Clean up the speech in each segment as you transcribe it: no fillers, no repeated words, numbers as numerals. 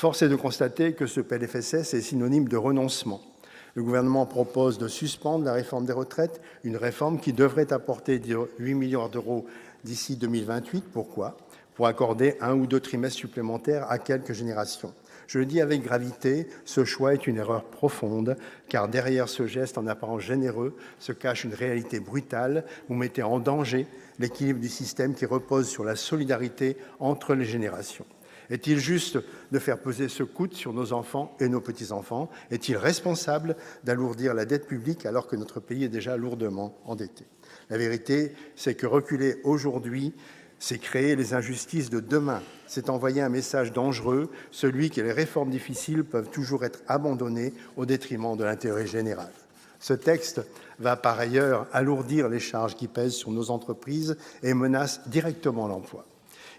Force est de constater que ce PLFSS est synonyme de renoncement. Le gouvernement propose de suspendre la réforme des retraites, une réforme qui devrait apporter 8 milliards d'euros d'ici 2028. Pourquoi ? Pour accorder 1 ou 2 trimestres supplémentaires à quelques générations. Je le dis avec gravité, ce choix est une erreur profonde, car derrière ce geste en apparence généreux se cache une réalité brutale. Vous mettez en danger l'équilibre du système qui repose sur la solidarité entre les générations. Est-il juste de faire peser ce coût sur nos enfants et nos petits-enfants ? Est-il responsable d'alourdir la dette publique alors que notre pays est déjà lourdement endetté ? La vérité, c'est que reculer aujourd'hui, c'est créer les injustices de demain. C'est envoyer un message dangereux, celui que les réformes difficiles peuvent toujours être abandonnées au détriment de l'intérêt général. Ce texte va par ailleurs alourdir les charges qui pèsent sur nos entreprises et menace directement l'emploi.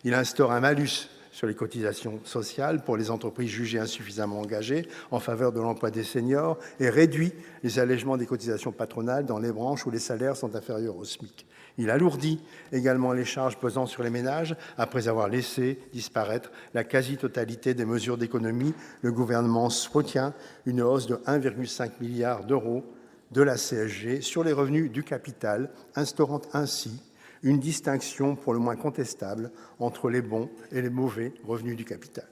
Il instaure un malus sur les cotisations sociales pour les entreprises jugées insuffisamment engagées en faveur de l'emploi des seniors et réduit les allègements des cotisations patronales dans les branches où les salaires sont inférieurs au SMIC. Il alourdit également les charges pesant sur les ménages. Après avoir laissé disparaître la quasi-totalité des mesures d'économie, le gouvernement soutient une hausse de 1,5 milliard d'euros de la CSG sur les revenus du capital, instaurant ainsi une distinction pour le moins contestable entre les bons et les mauvais revenus du capital.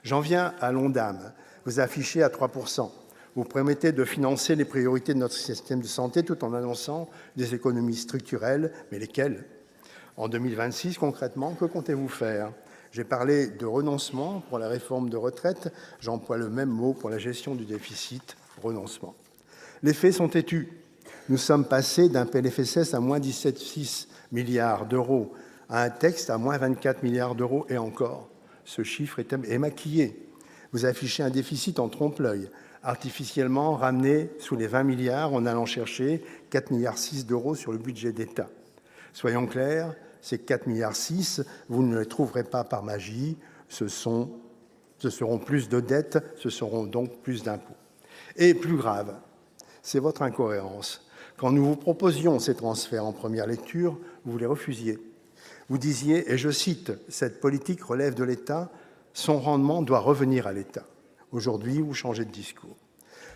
J'en viens à l'ONDAM. Vous affichez à 3%. Vous promettez de financer les priorités de notre système de santé tout en annonçant des économies structurelles. Mais lesquelles ? En 2026, concrètement, que comptez-vous faire ? J'ai parlé de renoncement pour la réforme de retraite. J'emploie le même mot pour la gestion du déficit, renoncement. Les faits sont têtus. Nous sommes passés d'un PLFSS à moins 17,6 milliards d'euros à un texte à moins 24 milliards d'euros et encore. Ce chiffre est maquillé. Vous affichez un déficit en trompe-l'œil, artificiellement ramené sous les 20 milliards en allant chercher 4,6 milliards d'euros sur le budget d'État. Soyons clairs, ces 4,6 milliards, vous ne les trouverez pas par magie. Ce seront plus de dettes, ce seront donc plus d'impôts. Et plus grave, c'est votre incohérence. Quand nous vous proposions ces transferts en première lecture, vous les refusiez. Vous disiez, et je cite, « Cette politique relève de l'État, son rendement doit revenir à l'État ». Aujourd'hui, vous changez de discours.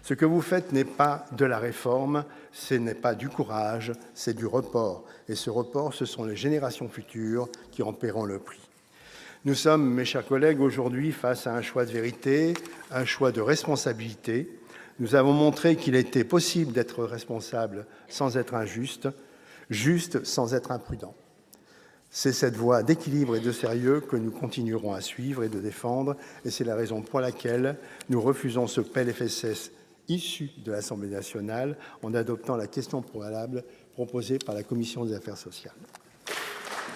Ce que vous faites n'est pas de la réforme, ce n'est pas du courage, c'est du report. Et ce report, ce sont les générations futures qui en paieront le prix. Nous sommes, mes chers collègues, aujourd'hui face à un choix de vérité, un choix de responsabilité. Nous avons montré qu'il était possible d'être responsable sans être injuste, juste sans être imprudent. C'est cette voie d'équilibre et de sérieux que nous continuerons à suivre et de défendre, et c'est la raison pour laquelle nous refusons ce PLFSS issu de l'Assemblée nationale en adoptant la question préalable proposée par la Commission des affaires sociales.